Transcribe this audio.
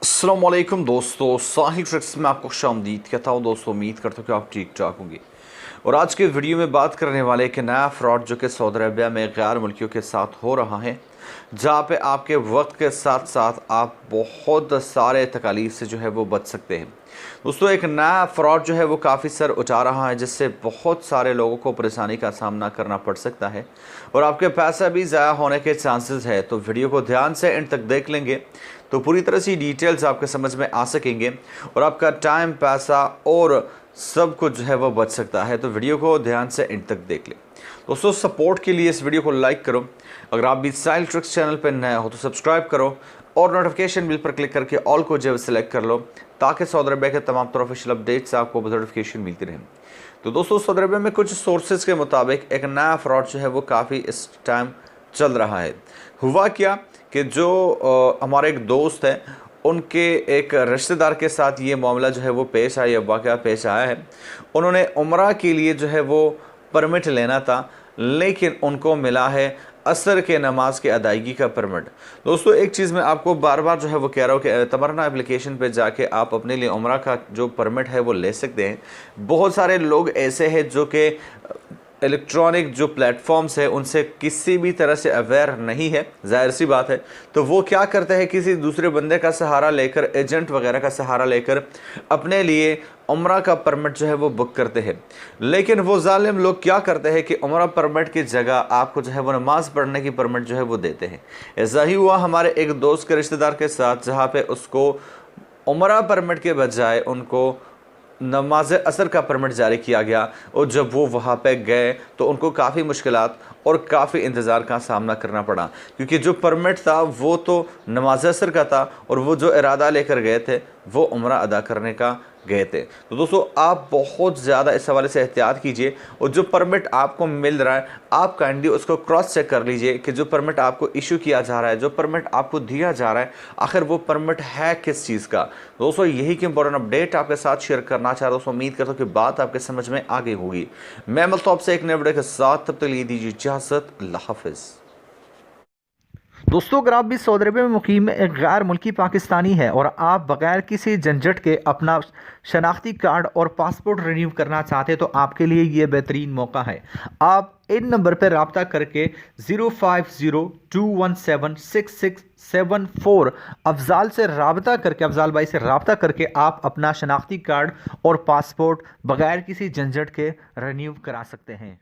अस्सलामुअलैकुम दोस्तों, साहिल ट्रिक्स में आपको खुशामदीद कहता हूँ। दोस्तों उम्मीद करता हूँ कि आप ठीक ठाक होंगे। और आज के वीडियो में बात करने वाले एक नया फ्रॉड जो कि सऊदी अरबिया में गैर मुल्कियों के साथ हो रहा है, जहाँ पे आपके वक्त के साथ साथ आप बहुत सारे तकालीफ से जो है वो बच सकते हैं। दोस्तों एक नया फ्रॉड जो है वो काफ़ी सर उठा रहा है, जिससे बहुत सारे लोगों को परेशानी का सामना करना पड़ सकता है और आपके पैसा भी ज़ाया होने के चांसेस है। तो वीडियो को ध्यान से एंड तक देख लेंगे तो पूरी तरह से डिटेल्स आपके समझ में आ सकेंगे और आपका टाइम, पैसा और सब कुछ जो है वो बच सकता है। तो वीडियो को ध्यान से एंड तक देख लें। दोस्तों सपोर्ट के लिए इस वीडियो को लाइक करो, अगर आप भी साहिल ट्रिक्स चैनल पर नए हो तो सब्सक्राइब करो और नोटिफिकेशन बिल पर क्लिक करके ऑल को जो है सेलेक्ट कर लो, ताकि सऊदी अरबिया के तमाम तरह ऑफिशियल अपडेट्स आपको नोटिफिकेशन मिलती रहें। तो दोस्तों सऊदी अरबिया में कुछ सोर्सेज के मुताबिक एक नया फ्रॉड जो है वो काफ़ी इस टाइम चल रहा है। हुआ क्या कि जो हमारे एक दोस्त हैं, उनके एक रिश्तेदार के साथ ये मामला जो है वो पेश आया, वाक़या पेश आया है। उन्होंने उम्रह के लिए जो है वो परमिट लेना था, लेकिन उनको मिला है असर के नमाज के अदायगी का परमिट। दोस्तों एक चीज़ मैं आपको बार बार जो है वो कह रहा हूँ कि तमन्ना एप्लीकेशन पे जाके आप अपने लिए उम्रह का जो परमिट है वो ले सकते हैं। बहुत सारे लोग ऐसे हैं जो कि इलेक्ट्रॉनिक जो प्लेटफॉर्म्स है उनसे किसी भी तरह से अवेयर नहीं है, जाहिर सी बात है। तो वो क्या करते हैं, किसी दूसरे बंदे का सहारा लेकर, एजेंट वगैरह का सहारा लेकर अपने लिए उम्रह का परमिट जो है वो बुक करते हैं। लेकिन वो जालिम लोग क्या करते हैं कि उम्रह परमिट की जगह आपको जो है वो नमाज पढ़ने की परमिट जो है वो देते हैं। ऐसा ही हुआ हमारे एक दोस्त के रिश्तेदार के साथ, जहाँ पे उसको उम्रह परमिट के बजाय उनको नमाज असर का परमिट जारी किया गया। और जब वो वहाँ पे गए तो उनको काफ़ी मुश्किलात और काफ़ी इंतज़ार का सामना करना पड़ा, क्योंकि जो परमिट था वो तो नमाज असर का था और वो जो इरादा लेकर गए थे वो उम्रा अदा करने का गए थे। तो दोस्तों आप बहुत ज़्यादा इस हवाले से एहतियात कीजिए, और जो परमिट आपको मिल रहा है आप काइंडली उसको क्रॉस चेक कर लीजिए कि जो परमिट आपको इशू किया जा रहा है, जो परमिट आपको दिया जा रहा है, आखिर वो परमिट है किस चीज़ का। दोस्तों यही की इंपॉर्टेंट अपडेट आपके साथ शेयर करना चाह रहा हूँ। उम्मीद करता हूँ कि बात आपके समझ में आ गई होगी। मैं मिलता हूँ आपसे एक नए वीडियो के साथ, तब तक लिए दीजिए इजाज़त। अल्लाह हाफिज़। दोस्तों अगर आप भी सऊदी अरबिया में मुकीम एक गैर मुल्की पाकिस्तानी है और आप बगैर किसी झंझट के अपना शनाख्ती कार्ड और पासपोर्ट रिन्यू करना चाहते हैं तो आपके लिए ये बेहतरीन मौका है। आप इन नंबर पर रब्ता करके 0502176674 अफजाल से रब्ता करके, अफजाल भाई से रब्ता करके आप अपना शनाख्ती कार्ड और पासपोर्ट बगैर किसी झंझट के रिन्यू करा सकते हैं।